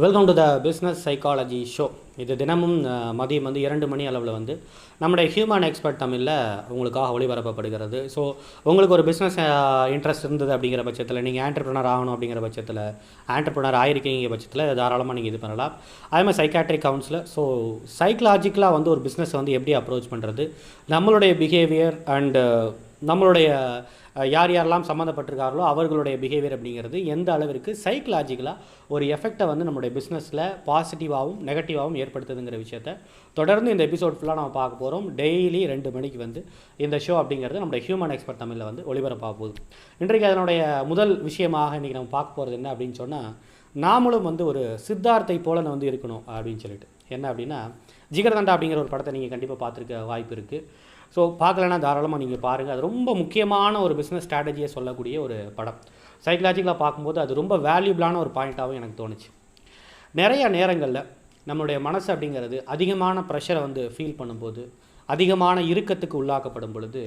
Welcome to the business psychology show. இது தினமும் மதியம் 2 மணி அளவில் நம்முடைய ஹியூமன் எக்ஸ்பர்ட் தமிழில் உங்களுக்காக ஒளிபரப்பப்படுகிறது. ஸோ உங்களுக்கு ஒரு பிஸ்னஸ் இன்ட்ரெஸ்ட் இருந்தது அப்படிங்கிற பட்சத்தில், நீங்கள் ஆண்டர்ப்ரனர் ஆகணும் அப்படிங்கிற பட்சத்தில், ஆண்டர்ப்ரனர் ஆகிருக்கீங்க பட்சத்தில் தாராளமாக நீங்கள் இது பண்ணலாம். அதேமாதிரி சைக்காட்ரிக் கவுன்சிலர். ஸோ சைக்கலாஜிக்கலாக ஒரு பிஸ்னஸை எப்படி அப்ரோச் பண்ணுறது, நம்மளுடைய பிஹேவியர் அண்டு நம்மளுடைய யார் யாரெல்லாம் சம்மந்தப்பட்டிருக்கார்களோ அவர்களுடைய பிஹேவியர் அப்படிங்கிறது எந்த அளவிற்கு சைக்கலாஜிக்கலாக ஒரு எஃபெக்டை நம்மளுடைய பிஸ்னஸில் பாசிட்டிவாகவும் நெகட்டிவாகவும் ஏற்படுத்துதுங்கிற விஷயத்தை தொடர்ந்து இந்த எபிசோட் ஃபுல்லாக நம்ம பார்க்க போகிறோம். டெய்லி 2 மணிக்கு இந்த ஷோ அப்படிங்கிறது நம்மளுடைய ஹியூமன் எக்ஸ்பர்ட் தமிழில் ஒளிபரப்பாக போகுது. இன்றைக்கு அதனுடைய முதல் விஷயமாக இன்றைக்கி நம்ம பார்க்க போகிறது என்ன அப்படின்னு சொன்னால், நாமளும் ஒரு சித்தார்த்தை போல இருக்கணும் அப்படின்னு சொல்லிட்டு. என்ன அப்படின்னா, ஜிகர்தண்டா அப்படிங்கிற ஒரு படத்தை நீங்கள் கண்டிப்பாக பார்த்துருக்க வாய்ப்பு இருக்குது. ஸோ பார்க்கலன்னா தாராளமாக நீங்கள் பாருங்கள். அது ரொம்ப முக்கியமான ஒரு பிஸ்னஸ் ஸ்ட்ராட்டஜியை சொல்லக்கூடிய ஒரு படம். சைக்கலாஜிக்கலாக பார்க்கும்போது அது ரொம்ப வேல்யூபிளான ஒரு பாயிண்ட்டாகவும் எனக்கு தோணுச்சு. நிறைய நேரங்களில் நம்மளுடைய மனசு அப்படிங்கிறது அதிகமான ப்ரெஷரை ஃபீல் பண்ணும்போது, அதிகமான இறுக்கத்துக்கு உள்ளாக்கப்படும் பொழுது,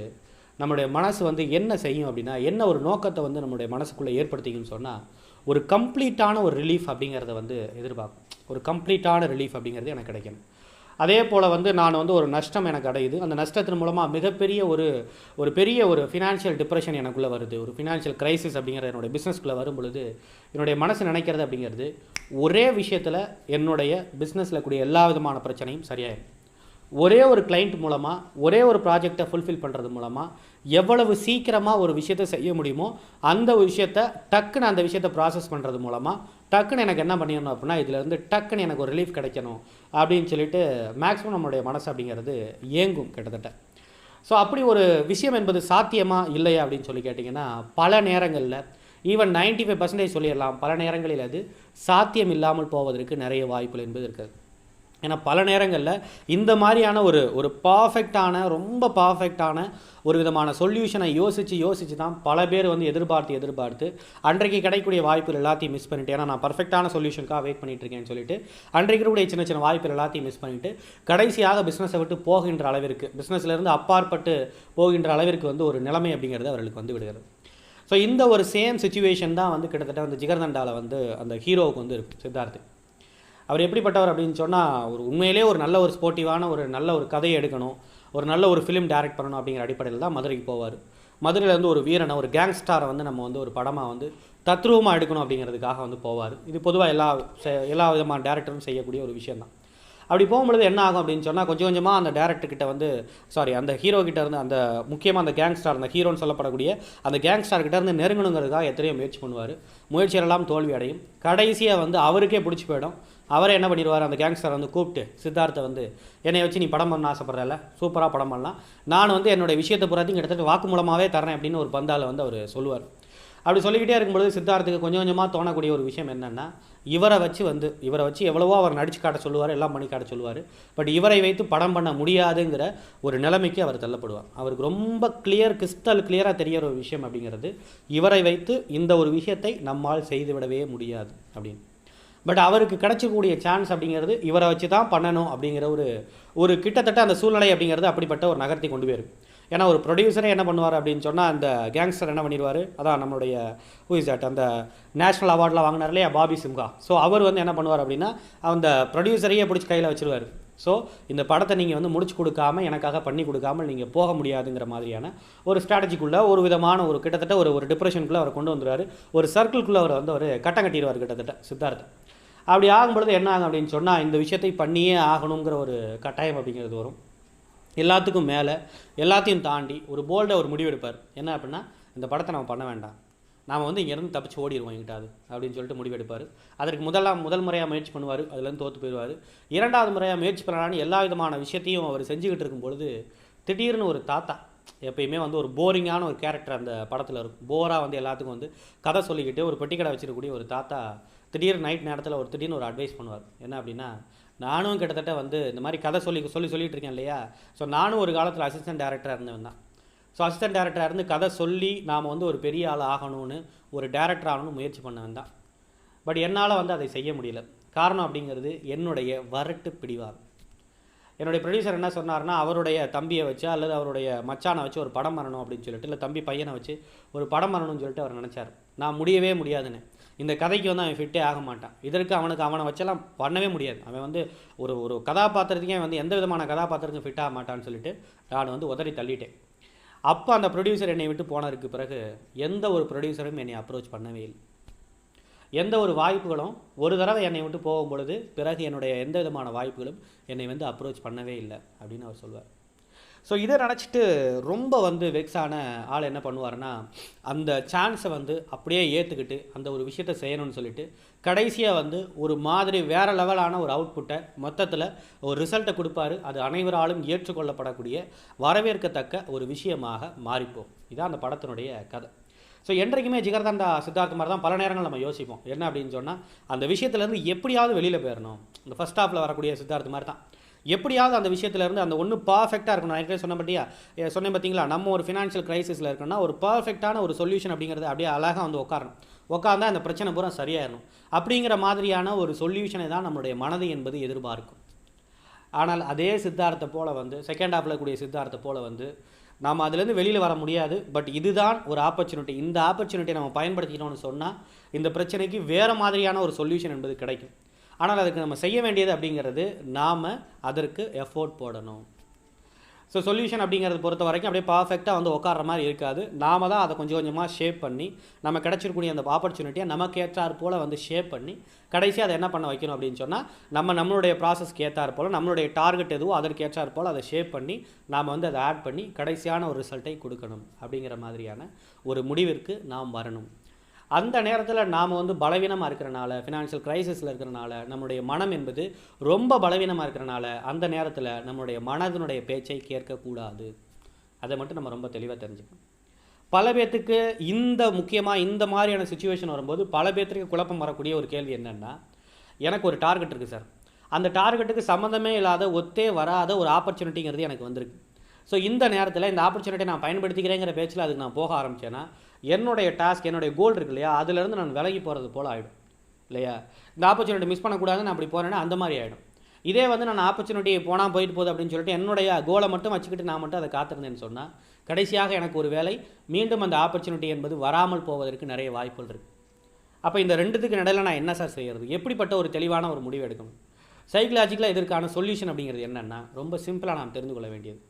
நம்மளுடைய மனசு என்ன செய்யும் அப்படின்னா, என்ன ஒரு நோக்கத்தை நம்மளுடைய மனசுக்குள்ளே ஏற்படுத்திக்குன்னு சொன்னால், ஒரு கம்ப்ளீட்டான ஒரு ரிலீஃப் அப்படிங்கிறத எதிர்பார்க்கும். ஒரு கம்ப்ளீட்டான ரிலீஃப் அப்படிங்கிறது எனக்கு கிடைக்கணும். அதே போல் நான் ஒரு நஷ்டம் எனக்கு அடையுது. அந்த நஷ்டத்தின் மூலமாக மிகப்பெரிய ஒரு பெரிய ஒரு ஃபினான்ஷியல் டிப்ரெஷன் எனக்குள்ளே வருது. ஒரு ஃபினான்ஷியல் க்ரைசிஸ் அப்படிங்கிற என்னுடைய பிஸ்னஸ்க்குள்ளே வரும் பொழுது, என்னுடைய மனசு நினைக்கிறது அப்படிங்கிறது ஒரே விஷயத்தில் என்னுடைய பிஸ்னஸில் கூடிய எல்லா விதமான பிரச்சனையும் சரியாயிடும். ஒரே ஒரு கிளைண்ட் மூலமாக, ஒரே ஒரு ப்ராஜெக்டை ஃபுல்ஃபில் பண்ணுறது மூலமாக எவ்வளவு சீக்கிரமாக ஒரு விஷயத்தை செய்ய முடியுமோ அந்த விஷயத்தை டக்குன்னு அந்த விஷயத்தை ப்ராசஸ் பண்ணுறது மூலமாக டக்குன்னு எனக்கு என்ன பண்ணிடணும் அப்படின்னா, இதிலேருந்து டக்குன்னு எனக்கு ஒரு ரிலீஃப் கிடைக்கணும் அப்படின்னு சொல்லிட்டு மேக்ஸிமம் நம்மளுடைய மனசு அப்படிங்கிறது ஏங்கும் கிட்டத்தட்ட. ஸோ அப்படி ஒரு விஷயம் என்பது சாத்தியமாக இல்லையா அப்படின்னு சொல்லி கேட்டிங்கன்னா, பல நேரங்களில் ஈவன் 95% சொல்லிடலாம், பல நேரங்களில் அது சாத்தியம் இல்லாமல் போவதற்கு நிறைய வாய்ப்புகள் என்பது இருக்குது. ஏன்னா பல நேரங்களில் இந்த மாதிரியான ஒரு பர்ஃபெக்டான, ரொம்ப பர்ஃபெக்டான ஒரு விதமான சொல்யூஷனை யோசித்து தான் பல பேர் எதிர்பார்த்து அன்றைக்கு கிடைக்கக்கூடிய வாய்ப்புகள் எல்லாத்தையும் மிஸ் பண்ணிவிட்டு, ஏன்னா நான் பர்ஃபெக்டான சொல்யூஷனுக்காக வெயிட் பண்ணிட்டு இருக்கேன்னு சொல்லிட்டு அன்றைக்கு கூடிய சின்ன சின்ன வாய்ப்புகள் எல்லாத்தையும் மிஸ் பண்ணிவிட்டு கடைசியாக பிஸ்னஸை விட்டு போகின்ற அளவிற்கு, பிஸ்னஸ்லேருந்து அப்பாற்பட்டு போகின்ற அளவிற்கு ஒரு நிலைமை அப்படிங்கிறது அவர்களுக்கு விடுகிறது. ஸோ இந்த ஒரு சேம் சுச்சுவேஷன் தான் கிட்டத்தட்ட ஜிகர்தண்டாவில் அந்த ஹீரோவுக்கு இருக்குது, சித்தார்த்து. அவர் எப்படிப்பட்டவர் அப்படின்னு சொன்னால், உண்மையிலே ஒரு நல்ல ஒரு ஸ்போர்ட்டிவான ஒரு நல்ல ஒரு கதையை எடுக்கணும், ஒரு நல்ல ஒரு ஃபிலிம் டைரக்ட் பண்ணணும் அப்படிங்கிற அடிப்படையில் தான் மதுரைக்கு போவார். மதுரையில் ஒரு வீரனை, ஒரு கேங்ஸ்டாரை நம்ம ஒரு படமாக தத்ரூபமாக எடுக்கணும் அப்படிங்கிறதுக்காக போவார். இது பொதுவாக எல்லா விதமான டேரக்டரும் செய்யக்கூடிய ஒரு விஷயந்தான். அப்படி போகும்பொழுது என்ன ஆகும் அப்படின்னு சொன்னால், கொஞ்சம் கொஞ்சமாக அந்த டேரக்டர்கிட்ட அந்த ஹீரோ கிட்ட இருந்து, அந்த முக்கியமாக அந்த கேங்ஸ்டார், அந்த ஹீரோன்னு சொல்லப்படக்கூடிய அந்த கேங்ஸ்டார்கிட்ட இருந்து நெருங்கணுங்கிறதுக்காக எத்தனையோ முயற்சி பண்ணுவார். முயற்சியெல்லாம் தோல்வி அடையும். கடைசியாக அவருக்கே பிடிச்சி போயிடும். அவரே என்ன பண்ணிடுவார், அந்த கேங்ஸ்டர் கூப்பிட்டு சித்தார்த்தை என்னை வச்சு நீ படம் பண்ண ஆசைப்படுறல, சூப்பராக படம் பண்ணலாம், நான் என்னுடைய விஷயத்தை பூராத்தையும் கிட்டத்தட்ட வாக்கு மூலமாகவே தரேன் அப்படின்னு ஒரு பந்தால் அவர் சொல்லுவார். அப்படி சொல்லிக்கிட்டே இருக்கும்பொழுது சித்தார்த்துக்கு கொஞ்சம் கொஞ்சமாக தோணக்கூடிய ஒரு விஷயம் என்னென்னா, இவரை வச்சு எவ்வளவோ அவர் நடிச்சு காட்ட சொல்லுவார், எல்லாம் பண்ணி காட்ட சொல்லுவார். பட் இவரை வைத்து படம் பண்ண முடியாதுங்கிற ஒரு நிலைமைக்கு அவர் தள்ளப்படுவார். அவருக்கு ரொம்ப கிறிஸ்டல் கிளியராக தெரியற ஒரு விஷயம் அப்படிங்கிறது, இவரை வைத்து இந்த ஒரு விஷயத்தை நம்மால் செய்துவிடவே முடியாது அப்படின்னு. பட் அவருக்கு கிடைச்சக்கூடிய சான்ஸ் அப்படிங்கிறது இவரை வச்சு தான் பண்ணணும் அப்படிங்கிற ஒரு கிட்டத்தட்ட அந்த சூழ்நிலை அப்படிங்கிறது அப்படிப்பட்ட ஒரு நகர்த்தி கொண்டு போயிருக்கு. ஏன்னா ஒரு ப்ரொடியூசரே என்ன பண்ணுவார் அப்படின்னு சொன்னால், அந்த கேங்ஸ்டர் என்ன பண்ணிடுவார், அதான் நம்மளுடைய அந்த நேஷ்னல் அவார்டெலாம் வாங்கினார் இல்லையா, பாபி சிம்ஹா. ஸோ அவர் என்ன பண்ணுவார் அப்படின்னா, அந்த ப்ரொடியூசரையே பிடிச்சி கையில் வச்சுருவார். ஸோ இந்த படத்தை நீங்கள் முடிச்சு கொடுக்காமல், எனக்காக பண்ணி கொடுக்காமல் நீங்கள் போக முடியாதுங்கிற மாதிரியான ஒரு ஸ்ட்ராட்டஜிக்குள்ளே, ஒரு விதமான கிட்டத்தட்ட ஒரு டிப்ரெஷனுக்குள்ளே அவர் கொண்டு வந்துடுவார். ஒரு சர்க்கிள்குள்ளே அவர் அவர் கட்டம் கட்டிடுவார் கிட்டத்தட்ட சித்தார்த்தை. அப்படி ஆகும்பொழுது என்ன ஆகும் அப்படின்னு சொன்னால், இந்த விஷயத்தை பண்ணியே ஆகணுங்கிற ஒரு கட்டாயம் அப்படிங்கிறது வரும். எல்லாத்துக்கும் மேலே, எல்லாத்தையும் தாண்டி ஒரு போல்டாக ஒரு முடிவு எடுப்பார். என்ன அப்படின்னா, இந்த படத்தை நம்ம பண்ண வேண்டாம், நாம் இங்கேருந்து தப்பிச்சு ஓடிடுவோம் எங்கிட்டாது அப்படின்னு சொல்லிட்டு முடிவெடுப்பார். அதற்கு முதல் முறையாக முயற்சி பண்ணுவார், அதுலேருந்து தோற்று போயிடுவார். 2வது முறையாக முயற்சி பண்ணலான்னு எல்லா விதமான விஷயத்தையும் அவர் செஞ்சுக்கிட்டு இருக்கும்பொழுது, திடீர்னு ஒரு தாத்தா, எப்பயுமே ஒரு போரிங்கான ஒரு கேரக்டர் அந்த படத்தில் இருக்கும், போராக எல்லாத்துக்கும் கதை சொல்லிக்கிட்டு ஒரு பெட்டிக்கடை வச்சிருக்கக்கூடிய ஒரு தாத்தா திடீர்னு நைட் நேரத்தில் திடீர்னு ஒரு அட்வைஸ் பண்ணுவார். என்ன அப்படின்னா, நானும் கிட்டத்தட்ட இந்த மாதிரி கதை சொல்லிட்டு இருக்கேன் இல்லையா, ஸோ நானும் ஒரு காலத்தில் அசிஸ்டன்ட் டைரக்டராக இருந்தவன் தான். ஸோ அசிஸ்டன்ட் டைரக்டராக இருந்து கதை சொல்லி நாம் ஒரு பெரிய ஆள் ஆகணும்னு, ஒரு டைரக்டர் ஆகணும்னு முயற்சி பண்ணவன் தான். பட் என்னால் அதை செய்ய முடியல. காரணம் அப்படிங்கிறது என்னுடைய வரட்டு பிடிவார். என்னுடைய ப்ரொடியூசர் என்ன சொன்னார்னா, அவருடைய தம்பியை வச்சு அல்லது அவருடைய மச்சானை வச்சு ஒரு படம் பண்ணணும் அப்படின்னு சொல்லிட்டு, இல்லை தம்பி பையனை வச்சு ஒரு படம் பண்ணணும்னு சொல்லிட்டு அவர் நினச்சார். நான் முடியவே முடியாதுன்னு. இந்த கதைக்கு வந்து அவன் ஃபிட்டே ஆக மாட்டான். இதற்கு அவனை வச்செல்லாம் பண்ணவே முடியாது. அவன் வந்து ஒரு கதாபாத்திரத்துக்கே வந்து எந்த விதமான கதாபாத்திரத்துக்கும் ஃபிட் ஆக மாட்டான்னு சொல்லிட்டு நான் வந்து உதறி தள்ளிட்டேன். அப்போ அந்த ப்ரொடியூசர் என்னை விட்டு போனதுக்கு பிறகு எந்த ஒரு ப்ரொடியூசரும் என்னை அப்ரோச் பண்ணவே இல்லை. எந்த ஒரு வாய்ப்புகளும் ஒரு தடவை என்னை விட்டு போகும் பொழுது பிறகு என்னுடைய எந்த விதமான வாய்ப்புகளும் என்னை வந்து அப்ரோச் பண்ணவே இல்லை அப்படின்னு அவர் சொல்வார். ஸோ இதை நினச்சிட்டு ரொம்ப வந்து வெக்ஸான ஆள் என்ன பண்ணுவார்னா, அந்த சான்ஸை வந்து அப்படியே ஏற்றுக்கிட்டு அந்த ஒரு விஷயத்தை செய்யணும்னு சொல்லிட்டு கடைசியாக வந்து ஒரு மாதிரி வேறு லெவலான ஒரு அவுட்புட்டை மொத்தத்தில் ஒரு ரிசல்ட்டை கொடுப்பாரு. அது அனைவராலும் ஏற்றுக்கொள்ளப்படக்கூடிய வரவேற்கத்தக்க ஒரு விஷயமாக மாறிப்போம். இதான் அந்த படத்தினுடைய கதை. ஸோ என்றைக்குமே ஜிகர்தண்டா சித்தார்த்த மாதிரி தான் பல நேரங்கள் நம்ம யோசிப்போம். என்ன அப்படின்னு சொன்னால், அந்த விஷயத்துலேருந்து எப்படியாவது வெளியில் போயிடணும். இந்த ஃபஸ்ட் ஹாஃபில் வரக்கூடிய சித்தார்த்த மாதிரி தான் எப்படியாவது அந்த விஷயத்துலேருந்து அந்த ஒன்று பர்ஃபெக்டாக இருக்கணும். நான் சொன்னேன் பார்த்தீங்களா, நம்ம ஒரு ஃபினான்ஷியல் கிரைசிஸில் இருக்கணும்னா ஒரு பர்ஃபெக்டான ஒரு சொல்யூஷன் அப்படிங்கிறது அப்படியே அழகாக வந்து உட்கார்ந்தா அந்த பிரச்சனை பூரா சரியாயிடணும். அப்படிங்கிற மாதிரியான ஒரு சொல்யூஷனை தான் நம்மளுடைய மனது என்பது எதிர்பார்க்கும். ஆனால் அதே சித்தார்த்தை போல் வந்து செகண்ட் ஹாஃபில் கூடிய சித்தார்த்தை போல் வந்து நாம் அதுலேருந்து வெளியில் வர முடியாது. பட் இதுதான் ஒரு ஆப்பர்ச்சுனிட்டி. இந்த ஆப்பர்ச்சுனிட்டியை நம்ம பயன்படுத்திக்கணும்னு சொன்னால் இந்த பிரச்சனைக்கு வேறு மாதிரியான ஒரு சொல்யூஷன் என்பது கிடைக்கும். ஆனால் அதுக்கு நம்ம செய்ய வேண்டியது அப்படிங்கிறது நாம் அதற்கு எஃபோர்ட் போடணும். ஸோ சொல்யூஷன் அப்படிங்கிறது பொறுத்த வரைக்கும் அப்படியே பர்ஃபெக்டாக வந்து உட்கார்ற மாதிரி இருக்காது. நாம் தான் அதை கொஞ்சம் கொஞ்சமாக ஷேப் பண்ணி நம்ம கிடச்சிருக்கூடிய அந்த ஆப்பர்ச்சுனிட்டியை நமக்கு ஏற்றார் போல் வந்து ஷேப் பண்ணி கடைசியாக அதை என்ன பண்ண வைக்கணும் அப்படின்னு சொன்னால், நம்மளுடைய ப்ராசஸ்க்கு ஏற்றார் போல் நம்மளுடைய டார்கெட் எதுவோ அதற்கு ஏற்றார் போல் அதை ஷேப் பண்ணி நாம் வந்து அதை ஆட் பண்ணி கடைசியான ஒரு ரிசல்ட்டை கொடுக்கணும் அப்படிங்கிற மாதிரியான ஒரு முடிவிற்கு நாம் வரணும். அந்த நேரத்தில் நாம் வந்து பலவீனமாக இருக்கிறனால, ஃபினான்ஷியல் கிரைசிஸில் இருக்கிறனால, நம்மளுடைய மனம் என்பது ரொம்ப பலவீனமாக இருக்கிறனால அந்த நேரத்தில் நம்மளுடைய மனதினுடைய பேச்சை கேட்கக்கூடாது. அதை மட்டும் நம்ம ரொம்ப தெளிவாக தெரிஞ்சுக்கணும். பல பேர்த்துக்கு முக்கியமாக இந்த மாதிரியான சுச்சுவேஷன் வரும்போது பல பேர்த்துக்கு குழப்பம் வரக்கூடிய ஒரு கேள்வி என்னென்னா, எனக்கு ஒரு டார்கெட் இருக்குது சார், அந்த டார்கெட்டுக்கு சம்மந்தமே இல்லாத ஒத்தே வராத ஒரு ஆப்பர்ச்சுனிட்டிங்கிறது எனக்கு வந்திருக்கு. ஸோ இந்த நேரத்தில் இந்த ஆப்பர்ச்சுனிட்டியை நான் பயன்படுத்திக்கிறேங்கிற பேச்சில் அதுக்கு நான் போக ஆரம்பித்தேன்னா என்னுடைய டாஸ்க், என்னுடைய கோல் இருக்கு இல்லையா, அதுலேருந்து நான் விலகி போகிறது போல் ஆகிடும் இல்லையா. இந்த ஆப்பர்ச்சுனிட்டி மிஸ் பண்ணக்கூடாதுன்னு நான் அப்படி போகிறேன்னா அந்த மாதிரி ஆகிடும். இதே வந்து நான் ஆப்பர்ச்சுனிட்டி போயிட்டு போகுது அப்படின்னு சொல்லிட்டு என்னுடைய கோலை மட்டும் வச்சுக்கிட்டு நான் மட்டும் அதை காத்திருந்தேன்னு சொன்னால் கடைசியாக எனக்கு ஒரு வேலை மீண்டும் அந்த ஆப்பர்ச்சுனிட்டி என்பது வராமல் போவதற்கு நிறைய வாய்ப்புகள் இருக்குது. அப்போ இந்த ரெண்டுத்துக்கு நடுவில் நான் என்ன சார் செய்கிறது, எப்படிப்பட்ட ஒரு தெளிவான ஒரு முடிவு எடுக்கணும்? சைக்கலாஜிக்கலாக இதற்கான சொல்யூஷன் அப்படிங்கிறது என்னென்னா ரொம்ப சிம்பிளாக நாம் தெரிந்து கொள்ள வேண்டியது,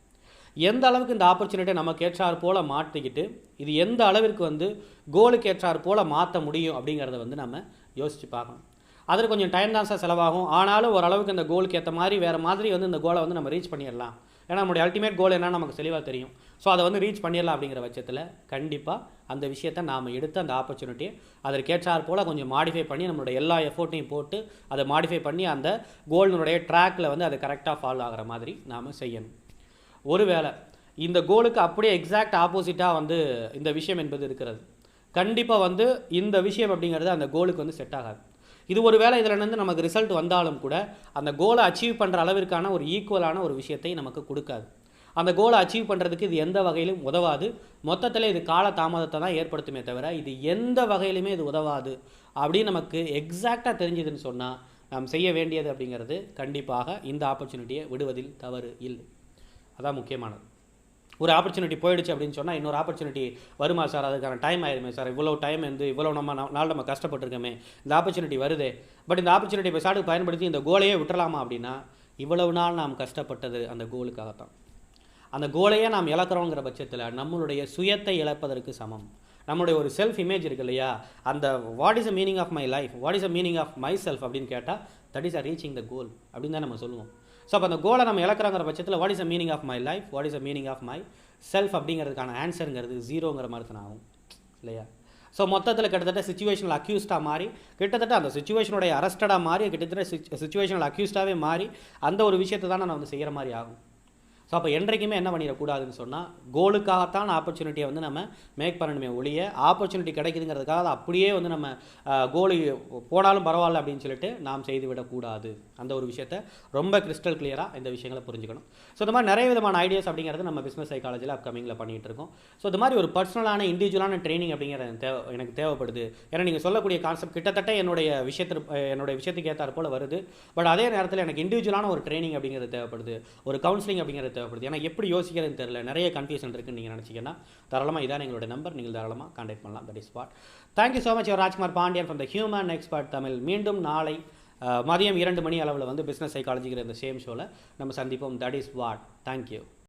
எந்த அளவுக்கு இந்த ஆப்பர்ச்சுனிட்டியை நமக்கு ஏற்றார் போல் மாற்றிக்கிட்டு இது எந்த அளவிற்கு வந்து கோலுக்கு ஏற்றார் போல் மாற்ற முடியும் அப்படிங்கிறத வந்து நம்ம யோசித்து பார்க்கணும். அதில் கொஞ்சம் டைம் தான் சார் செலவாகும். ஆனாலும் ஓரளவுக்கு இந்த கோலுக்கு ஏற்ற மாதிரி வேறு மாதிரி வந்து இந்த கோலை வந்து நம்ம ரீச் பண்ணிடலாம். ஏன்னா நம்மளுடைய அல்டிமேட் கோல் என்னன்னு நமக்கு தெளிவாக தெரியும். ஸோ அதை வந்து ரீச் பண்ணிடலாம் அப்படிங்கிற பட்சத்தில் கண்டிப்பாக அந்த விஷயத்தை நாம் எடுத்து அந்த ஆப்பர்ச்சுனிட்டியை அதற்கேற்றார் போல் கொஞ்சம் மாடிஃபை பண்ணி நம்மளுடைய எல்லா எஃபோர்ட்டையும் போட்டு அதை மாடிஃபை பண்ணி அந்த கோலினுடைய ட்ராக்கில் வந்து அதை கரெக்டாக ஃபாலோ ஆகிற மாதிரி நாம் செய்யணும். ஒருவேளை இந்த கோலுக்கு அப்படியே எக்ஸாக்ட் ஆப்போசிட்டாக வந்து இந்த விஷயம் என்பது இருக்கிறது, கண்டிப்பாக வந்து இந்த விஷயம் அப்படிங்கிறது அந்த கோலுக்கு வந்து செட் ஆகாது. இது ஒரு வேளை இதில் இருந்து நமக்கு ரிசல்ட் வந்தாலும் கூட அந்த கோலை அச்சீவ் பண்ணுற அளவிற்கான ஒரு ஈக்குவலான ஒரு விஷயத்தை நமக்கு கொடுக்காது. அந்த கோலை அச்சீவ் பண்ணுறதுக்கு இது எந்த வகையிலும் உதவாது. மொத்தத்தில் இது கால தாமதத்தை தான் ஏற்படுத்துமே தவிர இது எந்த வகையிலுமே இது உதவாது அப்படின்னு நமக்கு எக்ஸாக்டாக தெரிஞ்சதுன்னு சொன்னால் நாம் செய்ய வேண்டியது அப்படிங்கிறது கண்டிப்பாக இந்த ஆப்பர்ச்சுனிட்டியை விடுவதில் தவறு இல்லை. அதான் முக்கியமானது. ஒரு ஆப்பர்ச்சுனிட்டி போயிடுச்சு அப்படின்னு சொன்னால் இன்னொரு ஆப்பர்ச்சுனிட்டி வருமா சார், அதுக்கான டைம் ஆயிருமே சார், இவ்வளோ டைம் வந்து இவ்வளோ நம்ம கஷ்டப்பட்டுருக்கோமே, இந்த ஆப்பர்ச்சுனிட்டி வருதே, பட் இந்த ஆப்பர்ச்சுனிட்டி பெசாடுக்கு பயன்படுத்தி இந்த கோலையே விட்டுறலாமா அப்படின்னா இவ்வளவு நாள் நாம் கஷ்டப்பட்டது அந்த கோலுக்காகத்தான். அந்த கோலையே நாம் இழக்கிறோங்கிற பட்சத்தில் நம்மளுடைய சுயத்தை இழப்பதற்கு சமம். நம்மளுடைய ஒரு செல்ஃப் இமேஜ் இருக்கு இல்லையா, அந்த what is the meaning of my life, what is the meaning of my self அப்படின்னு கேட்டால் that is a reaching the goal அப்படின்னு தான் நம்ம சொல்லுவோம். ஸோ அப்போ அந்த கோலை நம்ம இழக்கிறங்கிற பட்சத்தில் what is the meaning of my life, what is the meaning of my self அப்படிங்கிறதுக்கான ஆன்சருங்கிறது ஜீரோங்கிற மாதிரி தான் ஆகும் இல்லையா. ஸோ மொத்தத்தில் கிட்டத்தட்ட சிச்சுவேஷனல் அக்யூஸ்டாக மாறி, கிட்டத்தட்ட அந்த சிச்சுவேஷனுடைய அரெஸ்டடாக மாறி, கிட்டத்தட்ட சிச்சுவேஷனல் அக்யூஸ்டாகவே மாறி அந்த ஒரு விஷயத்தை தான் நான் வந்து செய்கிற மாதிரி ஆகும். ஸோ அப்போ என்றைக்குமே என்ன பண்ணிடக்கூடாதுன்னு சொன்னால் கோலுக்காகத்தான் ஆப்பர்ச்சுனிட்டியை வந்து நம்ம மேக் பண்ணணுமே ஒழிய ஆப்பர்ச்சுனிட்டி கிடைக்குதுங்கிறதுக்காக அப்படியே வந்து நம்ம கோலு போனாலும் பரவாயில்ல அப்படின்னு சொல்லிட்டு நாம் செய்து விடக்கூடாது. அந்த ஒரு விஷயத்தை ரொம்ப கிறிஸ்டல் கிளியராக இந்த விஷயங்களை புரிஞ்சுக்கணும். ஸோ இந்த மாதிரி நிறைய விதமான ஐடியாஸ் அப்படிங்கிறது நம்ம பிஸ்னஸ் சைக்காலஜியில் அப்கமிங்கில் பண்ணிகிட்டு இருக்கோம். ஸோ இந்த மாதிரி ஒரு பர்சனலான இண்டிவிஜுவலான ட்ரைனிங் அப்படிங்கிறது எனக்கு தேவைப்படுது. ஏன்னா நீங்கள் சொல்லக்கூடிய கான்செப்ட் கிட்டத்தட்ட என்னுடைய விஷயத்துக்கு ஏற்றார் போல் வருது. பட் அதே நேரத்தில் எனக்கு இண்டிவிஜுவலான ஒரு ட்ரைனிங் அப்படிங்கிறது தேவைப்படுது, ஒரு கவுன்சிலிங் அப்படிங்கிறது தேவைப்படுது. ஏன்னா எப்படி யோசிக்கிறதுன்னு தெரியல, நிறைய கன்ஃபியூஷன் இருக்குன்னு நீங்கள் நினச்சிங்கன்னா தாராளமாக இதான் எங்களுடைய நம்பர், நீங்கள் தாராளமாக கான்டாக்ட் பண்ணலாம். That is what. Thank you so much. Rajkumar Pandian from the human expert Tamil. மீண்டும் நாளை மதியம் 2 மணி அளவில் வந்து பிஸ்னஸ் சைக்காலஜிங்கிற இந்த சேம் ஷோவில் நம்ம சந்திப்போம். That is what. தேங்க்யூ.